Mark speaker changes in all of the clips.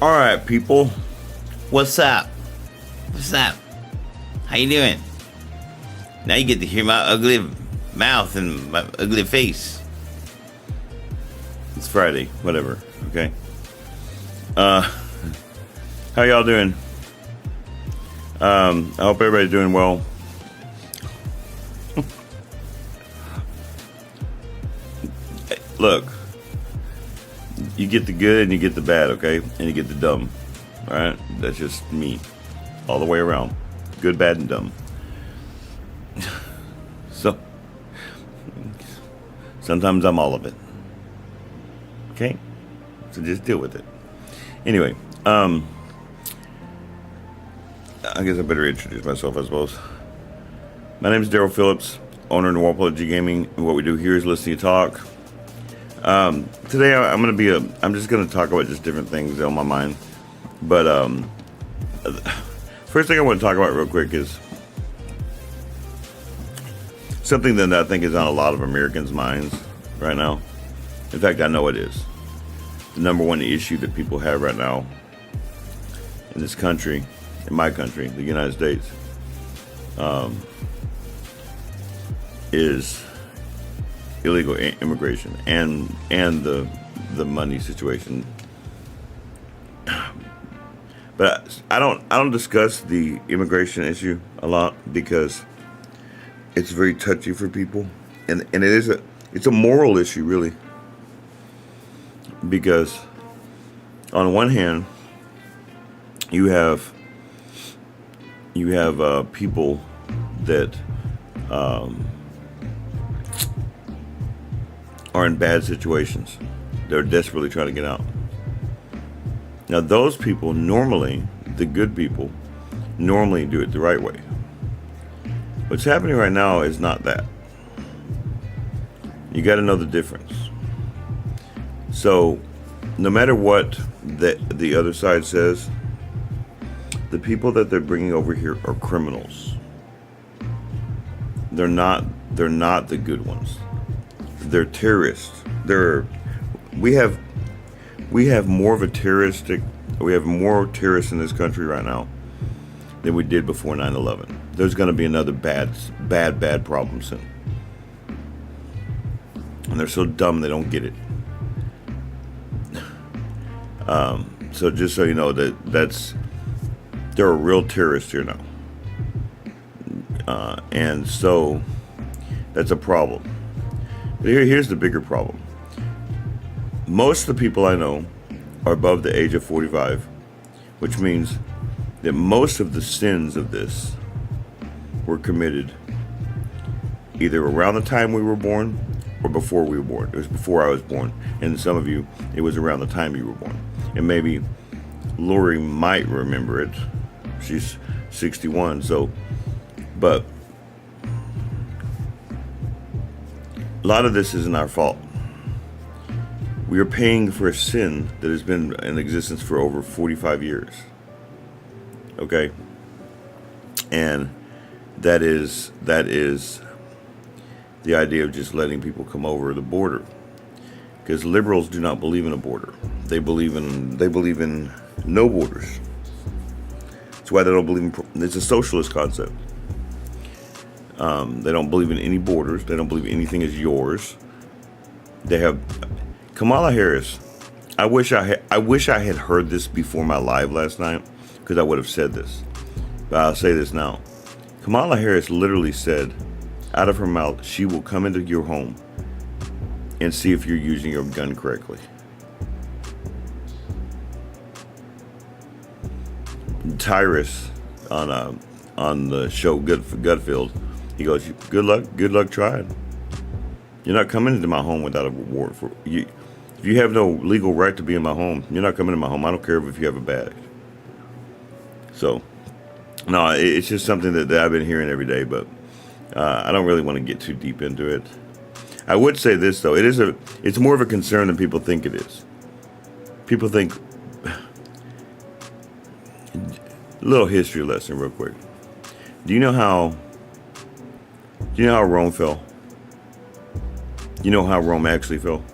Speaker 1: All right, people. What's up? What's up? How you doing? Now you get to hear my ugly mouth and my ugly face. It's Friday, whatever. Okay. How y'all doing? I hope everybody's doing well. Look, you get the good and you get the bad, okay? And you get the dumb. All right? That's just me. All the way around. Good, bad, and dumb. So, sometimes I'm all of it. Okay? So just deal with it. Anyway, I guess I better introduce myself, I suppose. My name is Daryl Phillips, owner of N.A.G.214 Gaming, and what we do here is listen to talk. Today I'm just gonna talk about just different things on my mind. But first thing I want to talk about real quick is something that I think is on a lot of Americans' minds right now. In fact, I know it is. The number one issue that people have right now in this country, in my country, the United States, is illegal immigration and the money situation. But I don't discuss the immigration issue a lot because it's very touchy for people, and it's a moral issue really. Because on one hand, you have people that are in bad situations. They're desperately trying to get out. Now, those people normally, the good people, normally do it the right way. What's happening right now is not that. You got to know the difference. So, no matter what the other side says, the people that they're bringing over here are criminals. They're not the good ones. They're terrorists. We have more terrorists in this country right now than we did before 9/11. There's going to be another bad problem soon. And they're so dumb they don't get it. So just so you know there are real terrorists here now. And so that's a problem. But here's the bigger problem. Most of the people I know are above the age of 45, which means that most of the sins of this were committed either around the time we were born or before we were born. It was before I was born. And some of you, it was around the time you were born. And maybe Lori might remember it. She's 61, but a lot of this isn't our fault. We are paying for a sin that has been in existence for over 45 years. Okay? And that is the idea of just letting people come over the border. Because liberals do not believe in a border. They believe in no borders. That's why they don't believe it's a socialist concept. They don't believe in any borders. They don't believe anything is yours. They have Kamala Harris. I wish I had heard this before my live last night, because I would have said this. But I'll say this now. Kamala Harris literally said out of her mouth, she will come into your home and see if you're using your gun correctly. Tyrus on the show Gutfield, he goes, good luck trying. You're not coming into my home without a warrant for you. If you have no legal right to be in my home, you're not coming into my home. I don't care if you have a badge. So, no, it's just something that I've been hearing every day, but I don't really want to get too deep into it. I would say this though, it's more of a concern than people think it is. People think, a little history lesson real quick. Do you know how Rome fell? You know how Rome actually fell?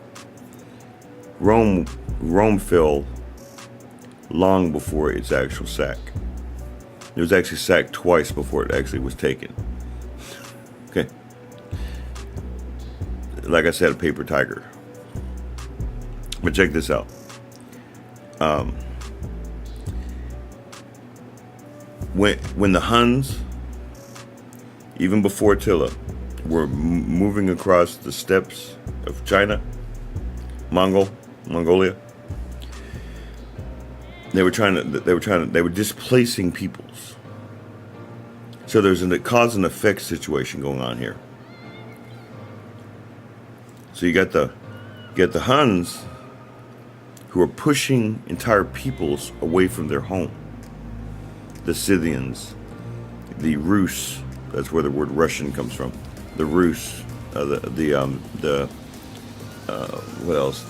Speaker 1: Rome fell long before its actual sack. It was actually sacked twice before it actually was taken. Okay. Like I said, a paper tiger. But check this out. When the Huns, even before Attila, were moving across the steppes of China, Mongolia, they were displacing peoples. So there's a cause and effect situation going on here. So you got the Huns who are pushing entire peoples away from their home. The Scythians, the Rus, that's where the word Russian comes from. The Rus, what else?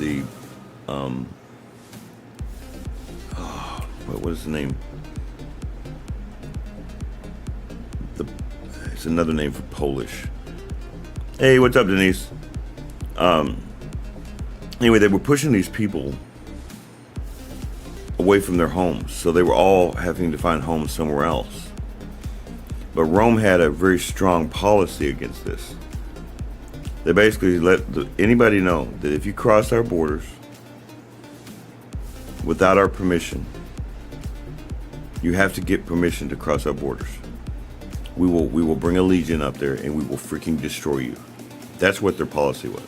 Speaker 1: What is the name? It's another name for Polish. Hey, what's up, Denise? Anyway, they were pushing these people away from their homes, so they were all having to find homes somewhere else. But Rome had a very strong policy against this. They basically let anybody know that if you cross our borders without our permission, you have to get permission to cross our borders. We will bring a legion up there and we will freaking destroy you. That's what their policy was.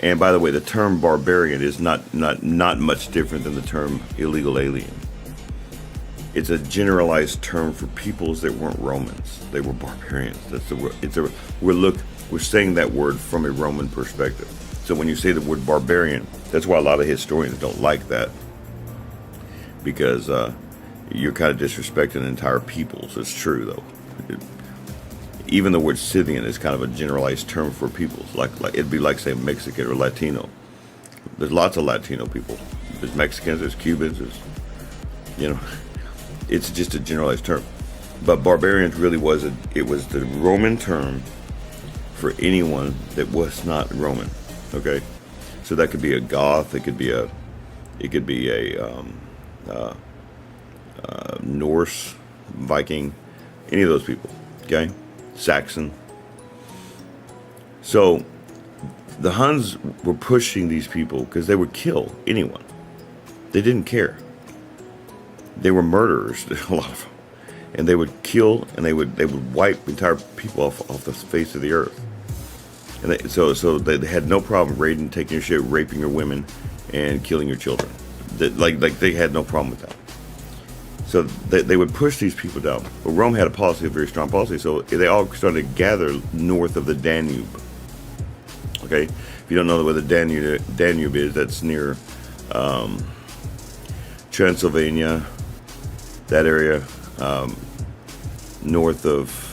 Speaker 1: And by the way, the term barbarian is not much different than the term illegal alien. It's a generalized term for peoples that weren't Romans. They were barbarians. We're saying that word from a Roman perspective. So when you say the word barbarian, that's why a lot of historians don't like that, because you're kind of disrespecting entire peoples. It's true though. Even the word Scythian is kind of a generalized term for peoples. Like it'd be like saying Mexican or Latino. There's lots of Latino people. There's Mexicans, there's Cubans, it's just a generalized term. But barbarians really was the Roman term for anyone that was not Roman. Okay, so that could be a Goth, it could be a Norse, Viking, any of those people. Okay, Saxon. So the Huns were pushing these people because they would kill anyone. They didn't care. They were murderers, a lot of them, and they would kill and they would wipe entire people off the face of the earth. And so they had no problem raiding, taking your shit, raping your women, and killing your children. They had no problem with that. So they would push these people down. But Rome had a very strong policy, so they all started to gather north of the Danube. Okay? If you don't know where the Danube is, that's near Transylvania, that area, north of,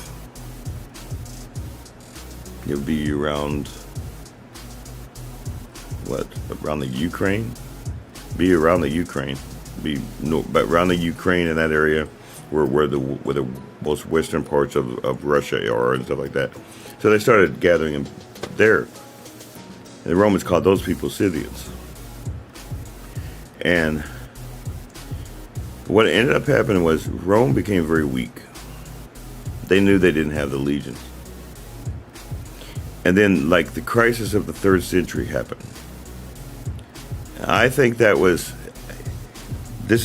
Speaker 1: it would be around, around the Ukraine? Be around the Ukraine. But around the Ukraine and that area where the most western parts of Russia are and stuff like that. So they started gathering them there. And the Romans called those people Scythians. And what ended up happening was Rome became very weak. They knew they didn't have the legions. And then the crisis of the 3rd century happened. I think this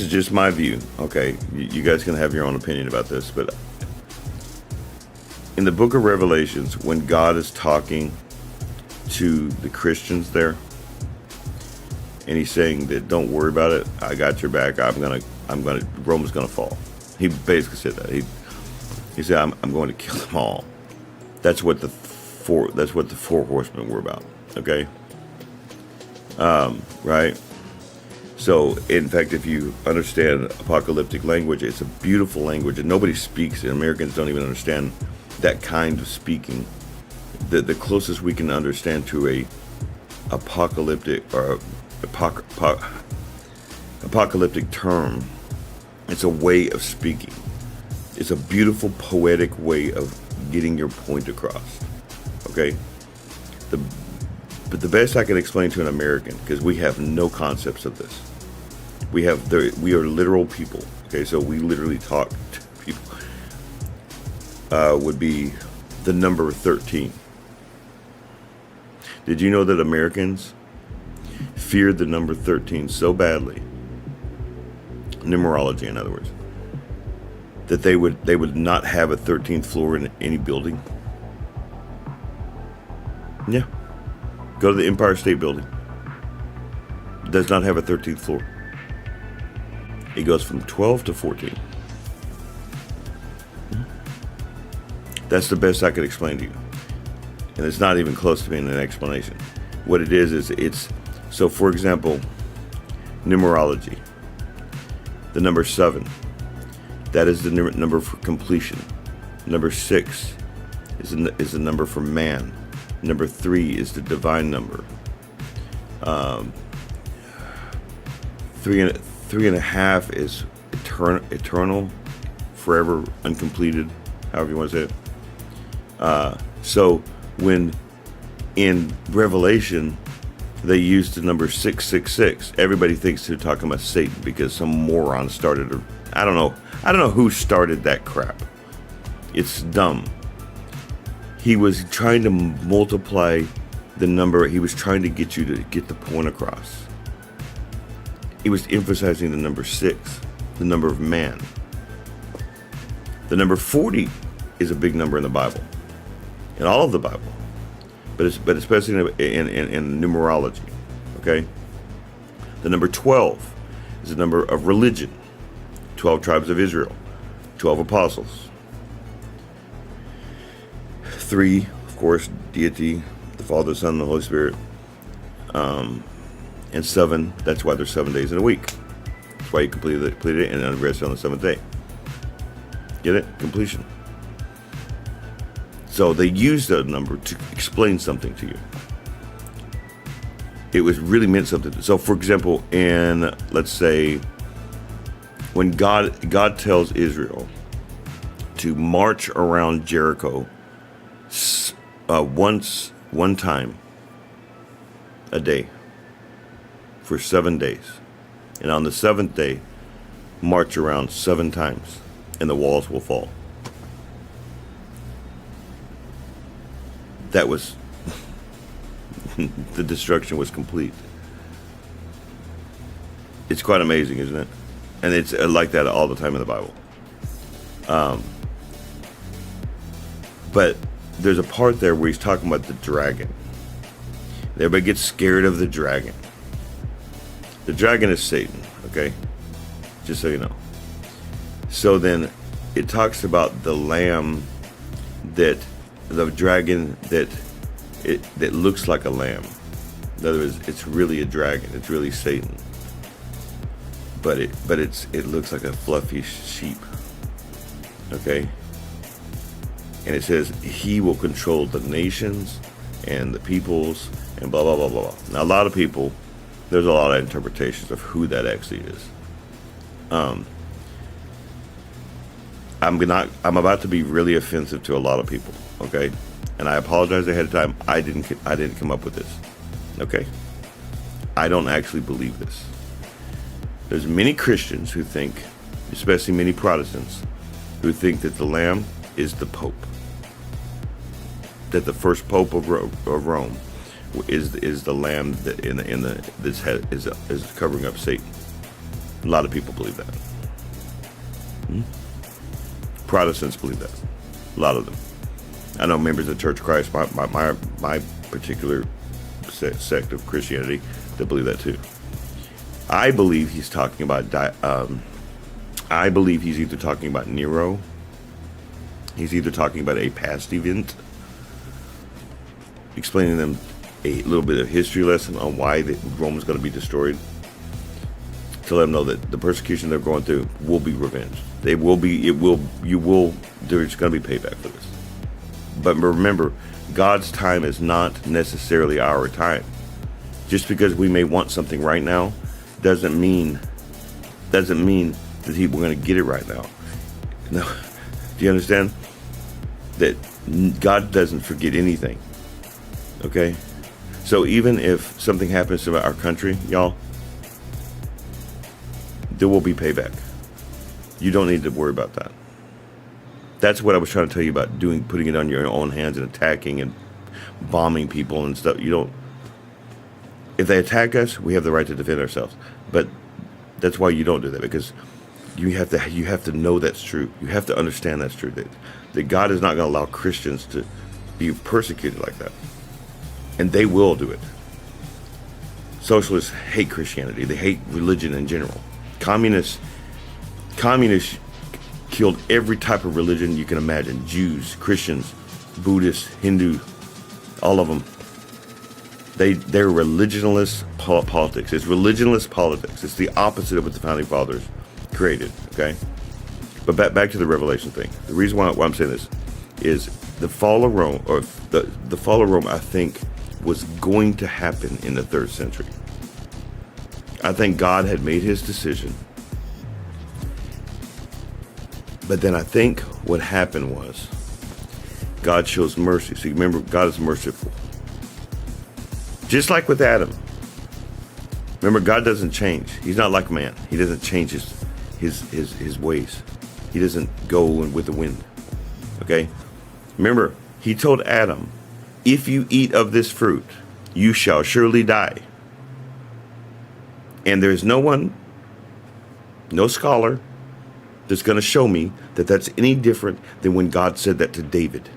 Speaker 1: is just my view, okay? You guys can have your own opinion about this, but in the book of Revelations, when God is talking to the Christians there, and he's saying that don't worry about it, I got your back, Rome is gonna fall. He basically said that. He said, I'm going to kill them all. That's what the four horsemen were about, okay? Right? So, in fact, if you understand apocalyptic language, it's a beautiful language, and nobody speaks it. Americans don't even understand that kind of speaking. The closest we can understand to a apocalyptic or apocalyptic term, it's a way of speaking. It's a beautiful, poetic way of getting your point across. Okay? But the best I can explain to an American, because we have no concepts of this, We are literal people. Okay, so we literally talk to people. Would be the number 13. Did you know that Americans feared the number 13 so badly, numerology in other words, that they would not have a 13th floor in any building? Yeah. Go to the Empire State Building. It does not have a 13th floor. It goes from 12 to 14. That's the best I could explain to you. And it's not even close to being an explanation. What it is it's, so for example, numerology. The number 7, that is the number for completion. Number 6 is the number for man. Number 3 is the divine number. 3.5 is eternal, forever, uncompleted, however you want to say it. So when in Revelation they used the number 666, everybody thinks they're talking about Satan because some moron started. I don't know who started that crap. It's dumb. He was trying to multiply the number. He was trying to get you to get the point across. He was emphasizing the number 6, the number of man. The number 40 is a big number in the Bible, in all of the Bible, but especially in numerology. Okay, the number 12 is the number of religion. 12 tribes of Israel, 12 apostles. 3, of course, deity, the Father, Son, and the Holy Spirit. And 7, that's why there's 7 days in a week. That's why you completed it and then rest on the 7th day. Get it? Completion. So they used that number to explain something to you. It was really meant something. So for example, in, let's say, when God tells Israel to march around Jericho one time a day for 7 days, and on the 7th day march around 7 times and the walls will fall. That was the destruction was complete. It's quite amazing, isn't it? And it's like that all the time in the Bible. But there's a part there where he's talking about the dragon. Everybody gets scared of the dragon. The dragon is Satan, okay? Just so you know. So then it talks about the lamb the dragon that looks like a lamb. In other words, it's really a dragon. It's really Satan. But it looks like a fluffy sheep. Okay? And it says he will control the nations and the peoples and blah blah blah blah blah. Now a lot of people, there's a lot of interpretations of who that actually is. I'm about to be really offensive to a lot of people, okay? And I apologize ahead of time. I didn't come up with this, okay? I don't actually believe this. There's many Christians who think, especially many Protestants, who think that the Lamb is the Pope. That the first Pope of Rome is the Lamb that is covering up Satan. A lot of people believe that. Protestants believe that. A lot of them. I know members of the Church of Christ, my particular sect of Christianity, that believe that too. I believe he's talking about. I believe he's either talking about Nero. He's either talking about a past event, explaining them a little bit of history lesson on why Rome is going to be destroyed, to let them know that the persecution they're going through will be revenged. There's going to be payback for this. But remember, God's time is not necessarily our time. Just because we may want something right now doesn't mean that we're going to get it right now. No, do you understand? That God doesn't forget anything. Okay? So even if something happens to our country, y'all, there will be payback. You don't need to worry about that. That's what I was trying to tell you about putting it on your own hands and attacking and bombing people and stuff. You don't. If they attack us, we have the right to defend ourselves. But that's why you don't do that, because you have to know that's true. You have to understand that's true. That God is not going to allow Christians to be persecuted like that, and they will do it. Socialists hate Christianity. They hate religion in general. Communists killed every type of religion you can imagine. Jews, Christians, Buddhists, Hindu, all of them. They're religionless politics. It's religionless politics. It's the opposite of what the founding fathers created. Okay, but back to the Revelation thing. The reason why I'm saying this is the fall of Rome, or the fall of Rome, I think, was going to happen in the 3rd century. I think God had made his decision. But then I think what happened was God shows mercy. So remember, God is merciful. Just like with Adam. Remember, God doesn't change. He's not like man. He doesn't change his ways. He doesn't go with the wind. Okay? Remember, he told Adam, if you eat of this fruit, you shall surely die. And there's no one, no scholar, that's going to show me that that's any different than when God said that to David.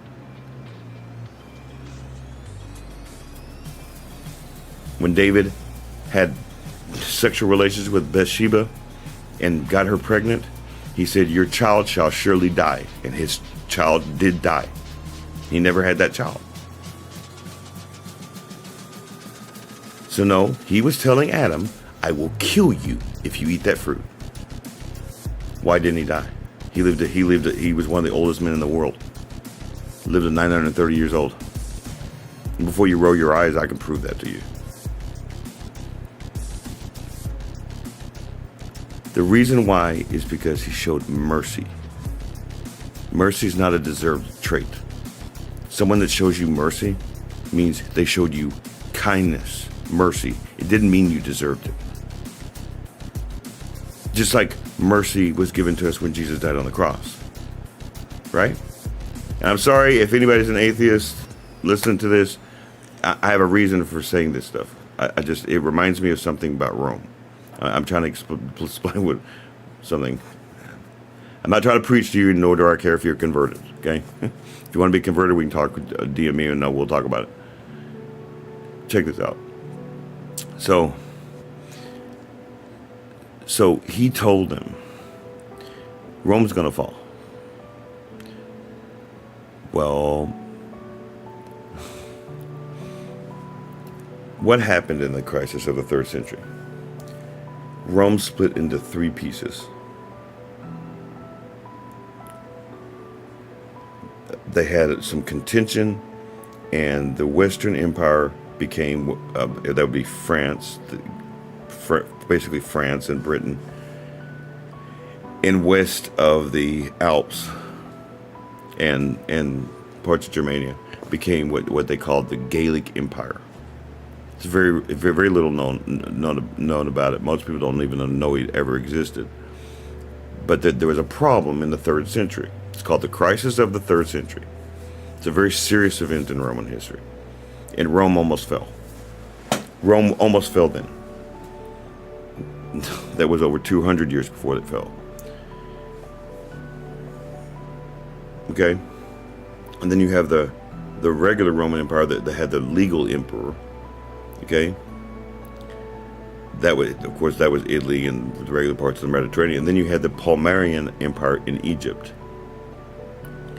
Speaker 1: When David had sexual relations with Bathsheba and got her pregnant, he said, your child shall surely die. And his child did die. He never had that child. So no, he was telling Adam, I will kill you if you eat that fruit. Why didn't he die? He was one of the oldest men in the world. He lived to 930 years old. And before you roll your eyes, I can prove that to you. The reason why is because he showed mercy. Mercy is not a deserved trait. Someone that shows you mercy means they showed you kindness, mercy. It didn't mean you deserved it. Just like mercy was given to us when Jesus died on the cross. Right? And I'm sorry if anybody's an atheist listening to this. I have a reason for saying this stuff. It reminds me of something about Rome. I'm trying to explain what something. I'm not trying to preach to you, nor do I care if you're converted. Okay? If you want to be converted, we can talk, DM me, and we'll talk about it. Check this out. So he told them, Rome's going to fall. Well, what happened in the crisis of the 3rd century? Rome split into 3 pieces. They had some contention, and the Western Empire became, that would be France, basically France and Britain, and west of the Alps and parts of Germania became what they called the Gallic Empire. It's very little known about it. Most people don't even know it ever existed. But there was a problem in the 3rd century. It's called the crisis of the 3rd century. It's a very serious event in Roman history. And Rome almost fell. Rome almost fell then. That was over 200 years before it fell. Okay? And then you have the regular Roman Empire that had the legal emperor. Okay? That was Italy and the regular parts of the Mediterranean. And then you had the Palmyrean Empire in Egypt.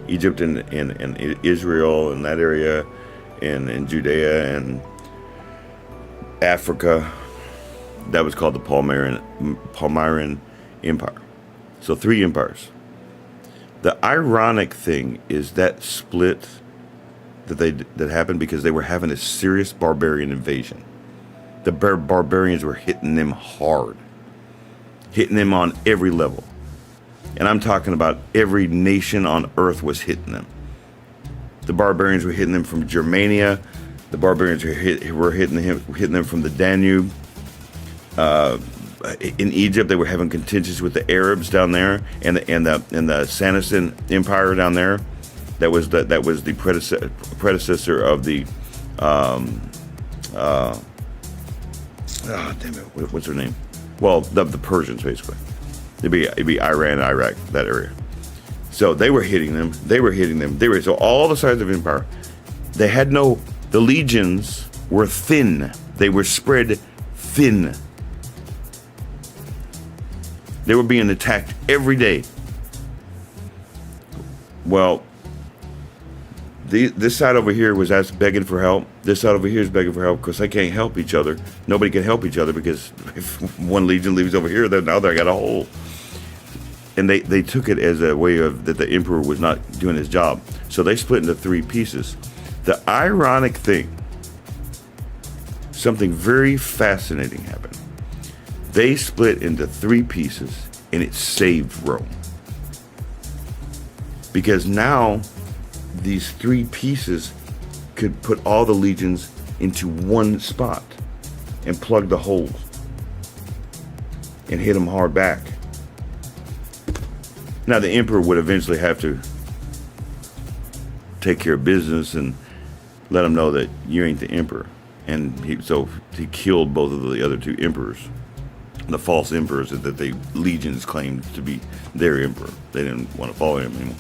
Speaker 1: Egypt and Israel and that area, and Judea and Africa. That was called the Palmyrean Empire. So 3 empires. The ironic thing is that split that happened because they were having a serious barbarian invasion. The barbarians were hitting them hard, hitting them on every level. And I'm talking about every nation on earth was hitting them. The barbarians were hitting them from Germania. The barbarians were hitting them from the Danube. in Egypt, they were having contentions with the Arabs down there, and the Sassanid Empire down there. That was the predecessor of the damn it, what's her name? Well, the Persians, basically. It'd be Iran, Iraq, that area. So they were hitting them. So all the sides of empire, the legions were thin. They were spread thin. They were being attacked every day. Well, this side over here was begging for help. This side over here is begging for help because they can't help each other. Nobody can help each other because if one legion leaves over here, then now they got a hole. And they took it as a way of that the emperor was not doing his job. So they split into 3 pieces. The ironic thing, something very fascinating happened. They split into 3 pieces and it saved Rome. Because now these 3 pieces could put all the legions into one spot and plug the holes and hit them hard back. Now the emperor would eventually have to take care of business and let them know that you ain't the emperor. And so he killed both of the other 2 emperors, the false emperors that the legions claimed to be their emperor. They didn't want to follow him anymore.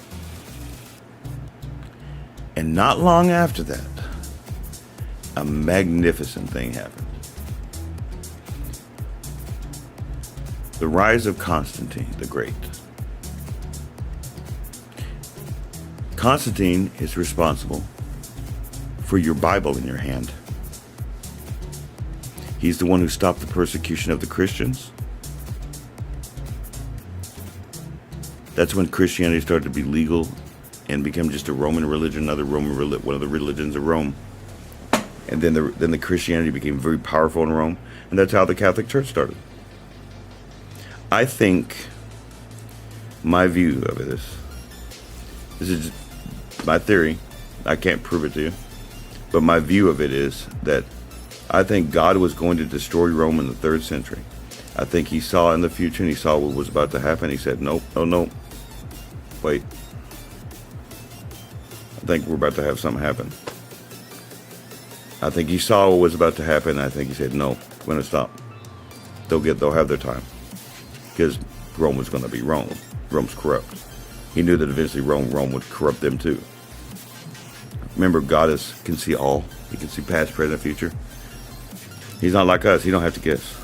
Speaker 1: And not long after that, a magnificent thing happened. The rise of Constantine the Great. Constantine is responsible for your Bible in your hand. He's the one who stopped the persecution of the Christians. That's when Christianity started to be legal and became just a Roman religion, one of the religions of Rome. And then the Christianity became very powerful in Rome, and that's how the Catholic Church started. I think my view of it is, this is my theory, I can't prove it to you, but my view of it is that I think God was going to destroy Rome in the 3rd century. I think he saw in the future and he saw what was about to happen. He said, nope, no, wait. I think we're about to have something happen. I think he saw what was about to happen. And I think he said, no, we're going to stop. They'll have their time. Because Rome was going to be Rome. Rome's corrupt. He knew that eventually Rome would corrupt them too. Remember, God can see all. He can see past, present, future. He's not like us. He don't have to guess.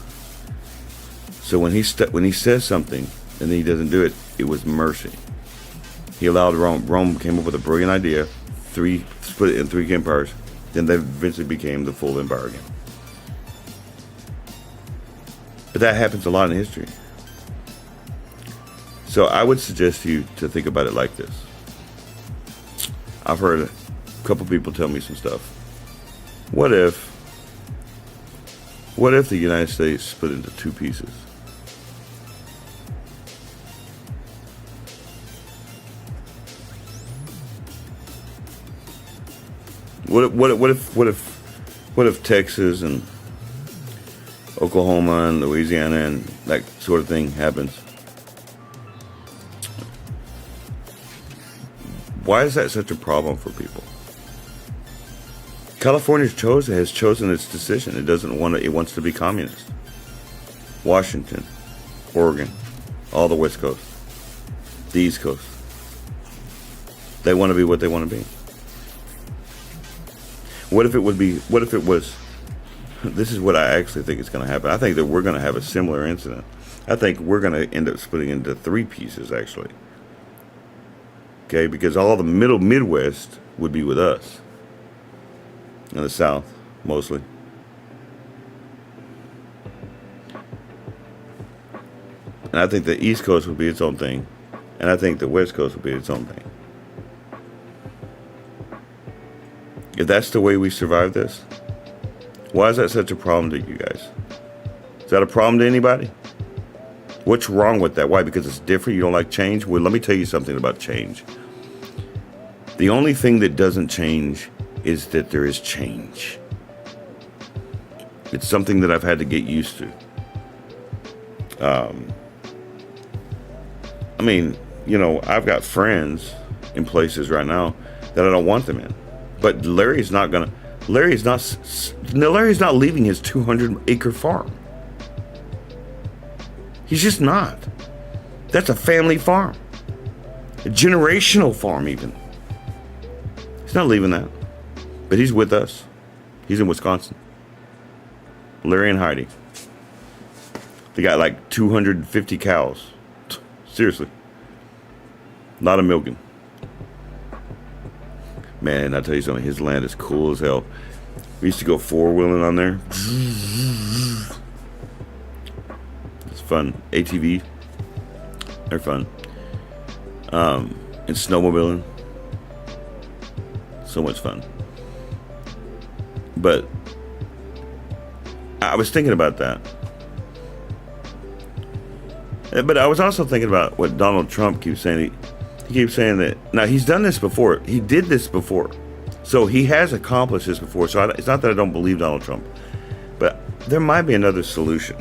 Speaker 1: So when he says something and then he doesn't do it, it was mercy. He allowed Rome came up with a brilliant idea, split it in 3 empires. Then they eventually became the full empire again. But that happens a lot in history. So I would suggest you to think about it like this. I've heard a couple people tell me some stuff. What if the United States split into 2 pieces? What if Texas and Oklahoma and Louisiana and that sort of thing happens? Why is that such a problem for people? California has chosen its decision. It wants to be communist. Washington, Oregon, all the West Coast, the East Coast. They want to be what they want to be. What if it was, this is what I actually think is going to happen. I think that we're going to have a similar incident. I think we're going to end up splitting into 3 pieces, actually. Okay, because all the Midwest would be with us. In the South, mostly. And I think the East Coast would be its own thing. And I think the West Coast would be its own thing. If that's the way we survive this, why is that such a problem to you guys? Is that a problem to anybody? What's wrong with that? Why? Because it's different? You don't like change? Well, let me tell you something about change. The only thing that doesn't change is that there is change. It's something that I've had to get used to. I mean, I've got friends in places right now that I don't want them in. But Larry's not leaving his 200-acre farm. He's just not. That's a family farm. A generational farm, even. He's not leaving that. But he's with us. He's in Wisconsin. Larry and Heidi. They got like 250 cows. Seriously. A lot of milking. Man, I tell you something, his land is cool as hell. We used to go four-wheeling on there. It's fun. ATV. They're fun. And snowmobiling. So much fun. But I was thinking about that. But I was also thinking about what Donald Trump keeps saying. He keeps saying that, now he's done this before. He did this before. So he has accomplished this before. So it's not that I don't believe Donald Trump. But there might be another solution.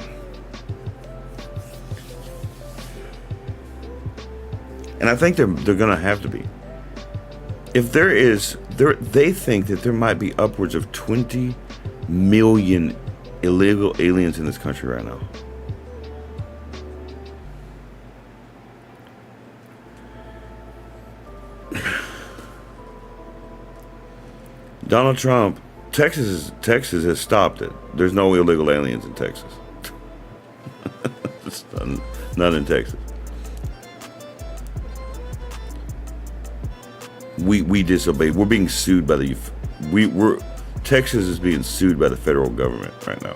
Speaker 1: And I think they're going to have to be. If they think that there might be upwards of 20 million illegal aliens in this country right now. Donald Trump, Texas has stopped it. There's no illegal aliens in Texas. None in Texas. We disobeyed. We're being sued by Texas is being sued by the federal government right now.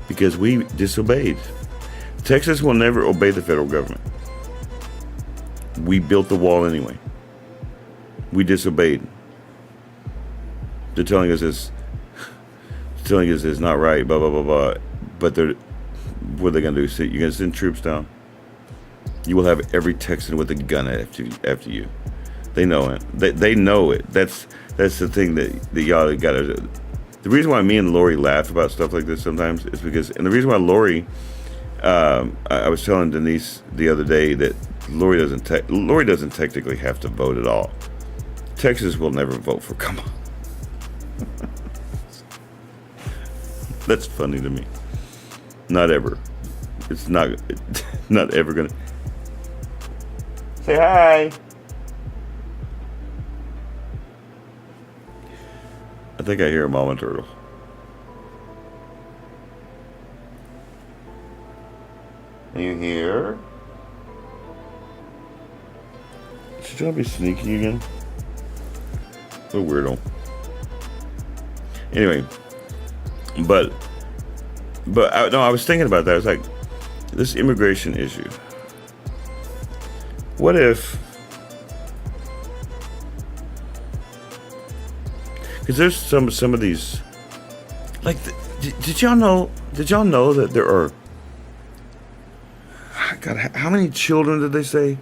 Speaker 1: Because we disobeyed. Texas will never obey the federal government. We built the wall anyway. We disobeyed. They're telling us it's not right, blah, blah, blah, blah. But what are they going to do? You're going to send troops down? You will have every Texan with a gun after you. They know it. They know it. That's the thing that y'all got to do. The reason why me and Lori laugh about stuff like this sometimes is because, and the reason why Lori, I was telling Denise the other day that Lori doesn't technically have to vote at all. Texas will never vote for Kamala. That's funny to me. Not ever. It's not ever gonna. Say hi. I think I hear a mama turtle. Are you here? Should y'all be sneaky again? What a weirdo. Anyway, but I was thinking about that. I was like, this immigration issue. What if? Because there's some of these, like, did y'all know that there are? God, how many children did they say?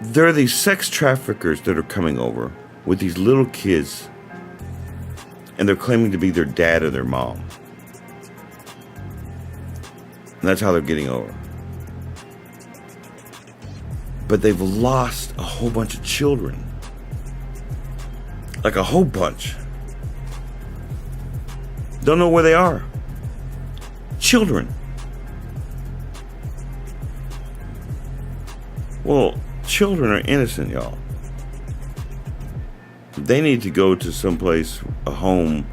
Speaker 1: There are these sex traffickers that are coming over with these little kids, and they're claiming to be their dad or their mom. And that's how they're getting over. But they've lost a whole bunch of children. Like a whole bunch. Don't know where they are. Children. Well, children are innocent, y'all. They need to go to someplace, a home.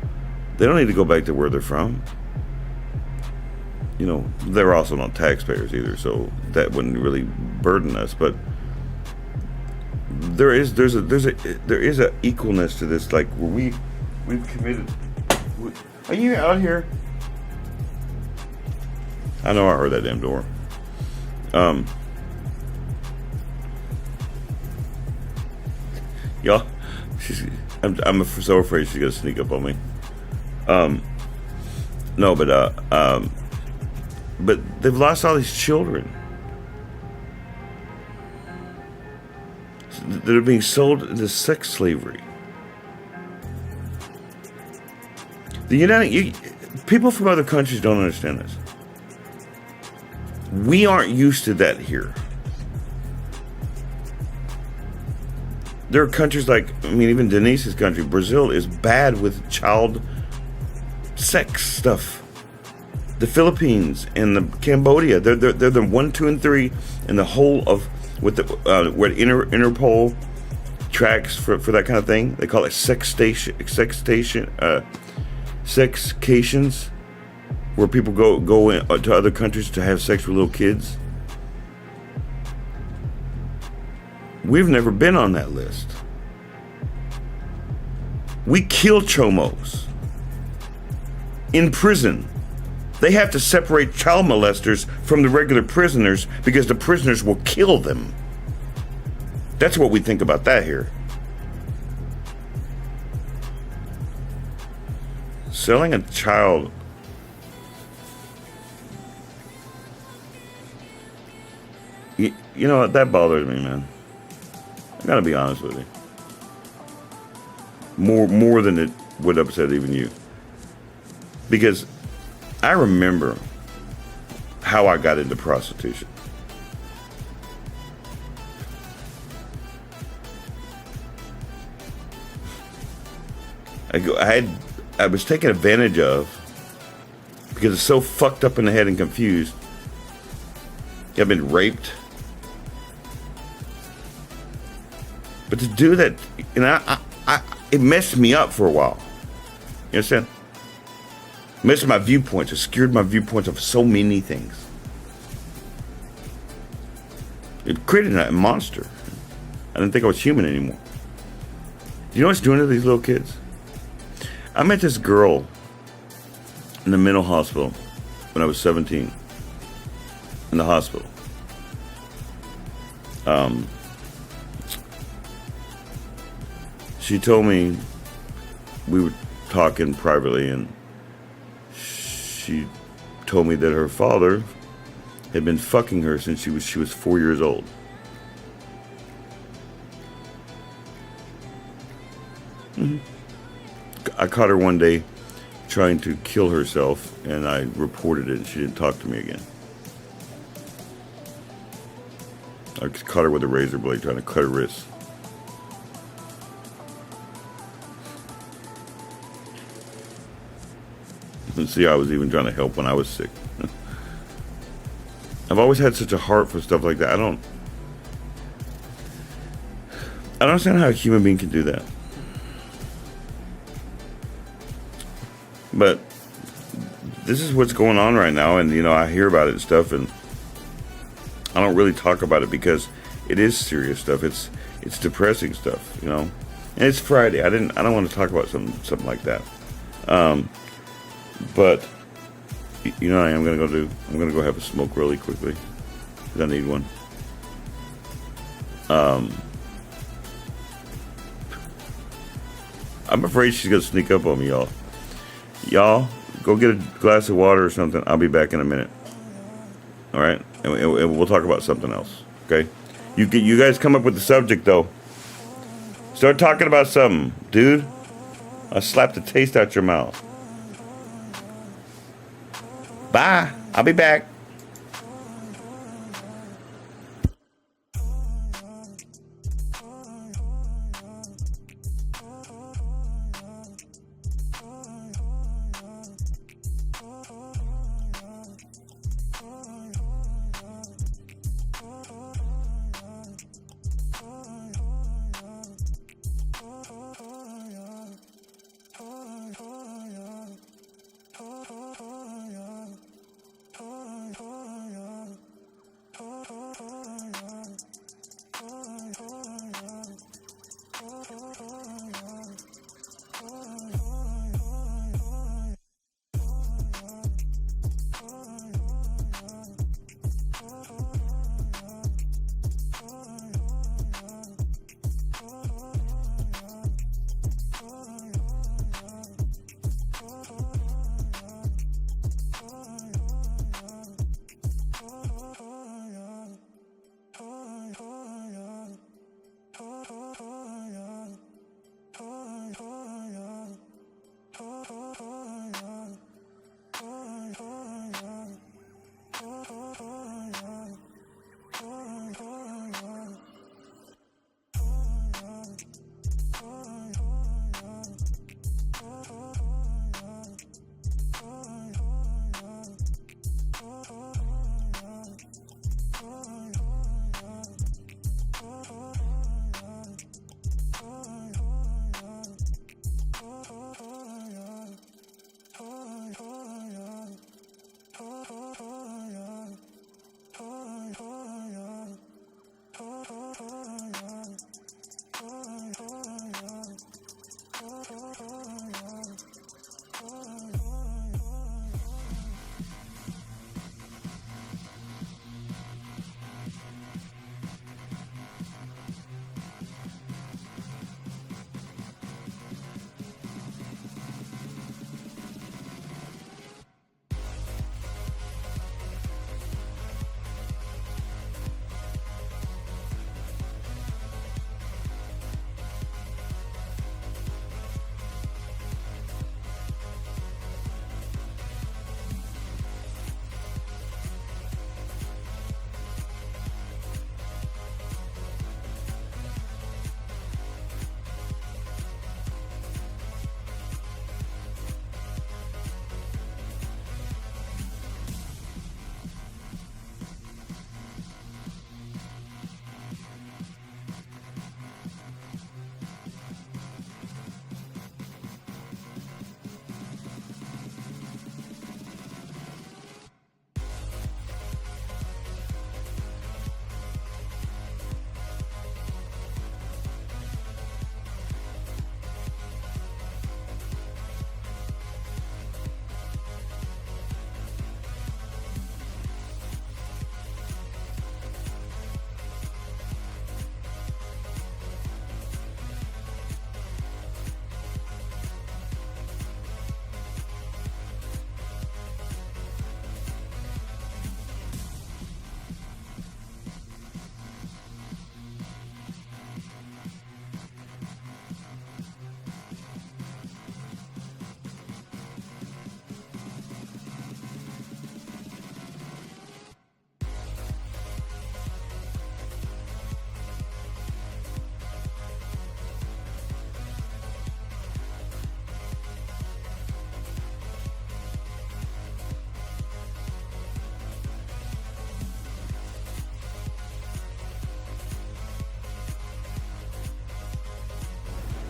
Speaker 1: They don't need to go back to where they're from. You know, they're also not taxpayers either, so that wouldn't really burden us. But there is a equalness to this, like where we've committed. Are you out here? I know I heard that damn door. Y'all, I'm so afraid she's gonna sneak up on me. No, but they've lost all these children. that are being sold into sex slavery. People from other countries don't understand this. We aren't used to that here. There are countries like, even Denise's country, Brazil, is bad with child sex stuff. The Philippines and the Cambodia, they're the 1, 2, and 3 in the whole of with the where Interpol tracks for that kind of thing. They call it sexcations, where people go to other countries to have sex with little kids. We've never been on that list. We kill chomos in prison. They have to separate child molesters from the regular prisoners because the prisoners will kill them. That's what we think about that here. Selling a child. You know what? That bothers me, man. I gotta be honest with you. More than it would upset even you. Because I remember how I got into prostitution. I was taken advantage of because it's so fucked up in the head and confused. I've been raped. But to do that, it messed me up for a while. You understand? Messed my viewpoints. It skewed my viewpoints of so many things. It created a monster. I didn't think I was human anymore. Do you know what it's doing to these little kids? I met this girl in the mental hospital when I was 17. In the hospital. She told me, we were talking privately, and she told me that her father had been fucking her since she was 4 years old. Mm-hmm. I caught her one day trying to kill herself, and I reported it, and she didn't talk to me again. I caught her with a razor blade trying to cut her wrist. And see, I was even trying to help when I was sick. I've always had such a heart for stuff like that. I don't understand how a human being can do that. But this is what's going on right now, and I hear about it and stuff, and I don't really talk about it because it is serious stuff. It's depressing stuff, And it's Friday. I don't want to talk about something like that. But you know what I'm gonna go do? I'm gonna go have a smoke really quickly, because I need one. I'm afraid she's gonna sneak up on me, y'all. Y'all, go get a glass of water or something. I'll be back in a minute. All right, and we'll talk about something else. Okay? You guys come up with the subject though. Start talking about something, dude. I'll slap the taste out your mouth. Bye. I'll be back.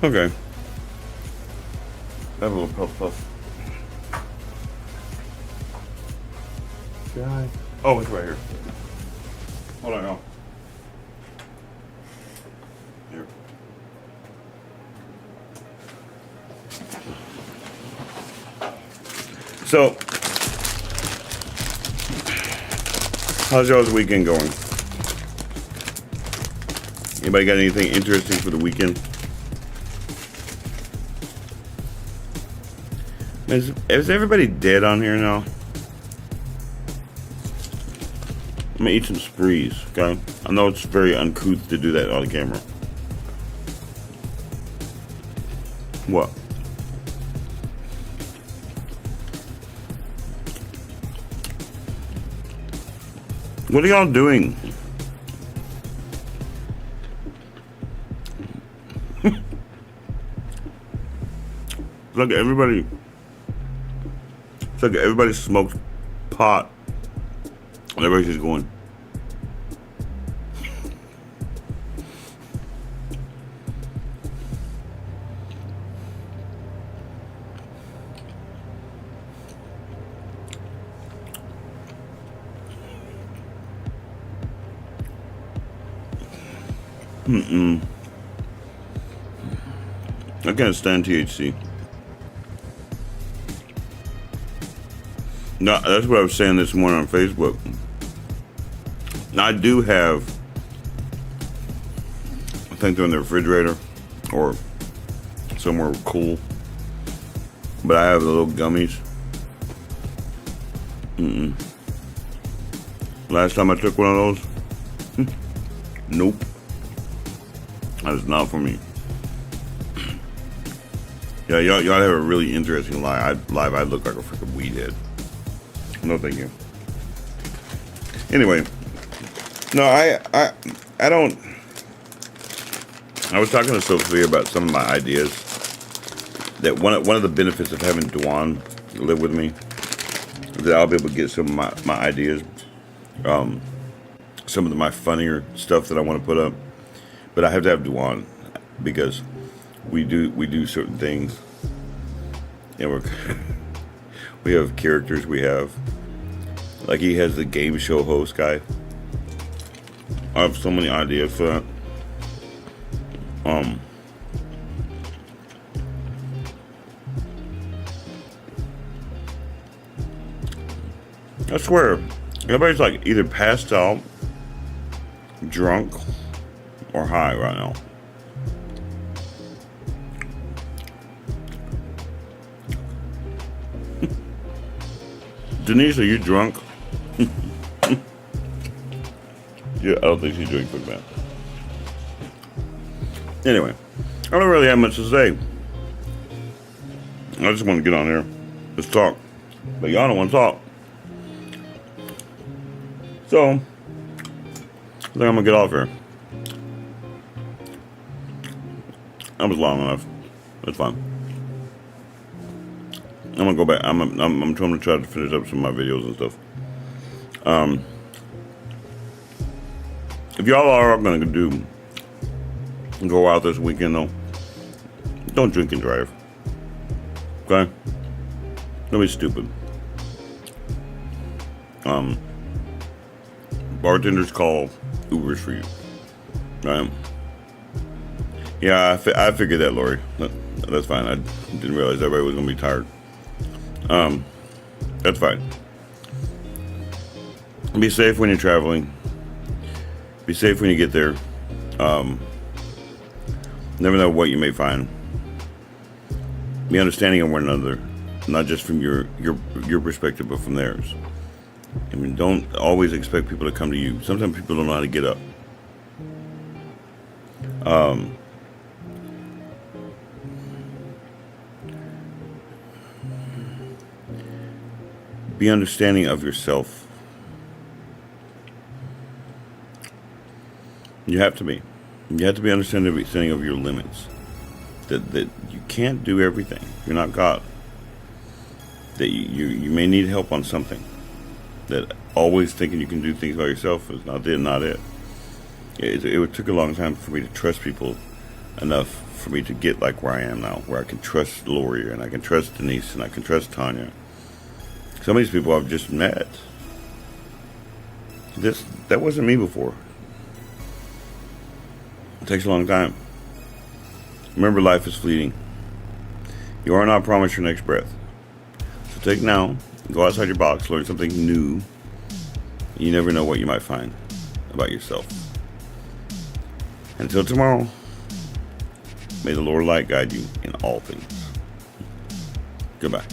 Speaker 1: Okay. Have a little puff puff. Guy. Oh, it's right here. Hold on, no. Here. So, how's y'all's weekend going? Anybody got anything interesting for the weekend? Is everybody dead on here now? I'm gonna eat some sprees, okay? I know it's very uncouth to do that on the camera. What? What are y'all doing? It's like everybody smokes pot and everybody's just going. I can't stand THC. No, that's what I was saying this morning on Facebook. I do have, I think they're in the refrigerator or somewhere cool, but I have the little gummies. Last time I took one of those, nope. That is not for me. Yeah, y'all have a really interesting live. I look like a freaking weed head. No, thank you. Anyway, no, I don't. I was talking to Sophia about some of my ideas. That one of the benefits of having Dwan live with me is that I'll be able to get some of my ideas, some of my funnier stuff that I want to put up. But I have to have Dwan because we do certain things, and we have characters. We have, like, he has the game show host guy. I have so many ideas for that. I swear, everybody's like either passed out, drunk, or high right now. Denise, are you drunk? Yeah, I don't think she's doing quick math. Anyway, I don't really have much to say. I just want to get on there. Let's talk. But y'all don't want to talk. So, I think I'm going to get off here. That was long enough. That's fine. I'm gonna go back. I'm trying to try to finish up some of my videos and stuff. If y'all are gonna go out this weekend though, don't drink and drive. Okay? Don't be stupid. Bartenders call Ubers for you. Right? Yeah, I figured that, Lori. That's fine. I didn't realize everybody was gonna be tired. That's fine. Be safe when you're traveling. Be safe when you get there. Never know what you may find. Be understanding of one another, not just from your perspective, but from theirs. I mean, don't always expect people to come to you. Sometimes people don't know how to get up. Be understanding of yourself. You have to be. You have to be understanding of your limits. That you can't do everything. You're not God. That you may need help on something. That always thinking you can do things by yourself is not it. It took a long time for me to trust people enough for me to get like where I am now, where I can trust Lori and I can trust Denise and I can trust Tanya. Some of these people I've just met. That wasn't me before. It takes a long time. Remember, life is fleeting. You are not promised your next breath. So take now, go outside your box, learn something new. You never know what you might find about yourself. Until tomorrow, may the Lord light guide you in all things. Goodbye.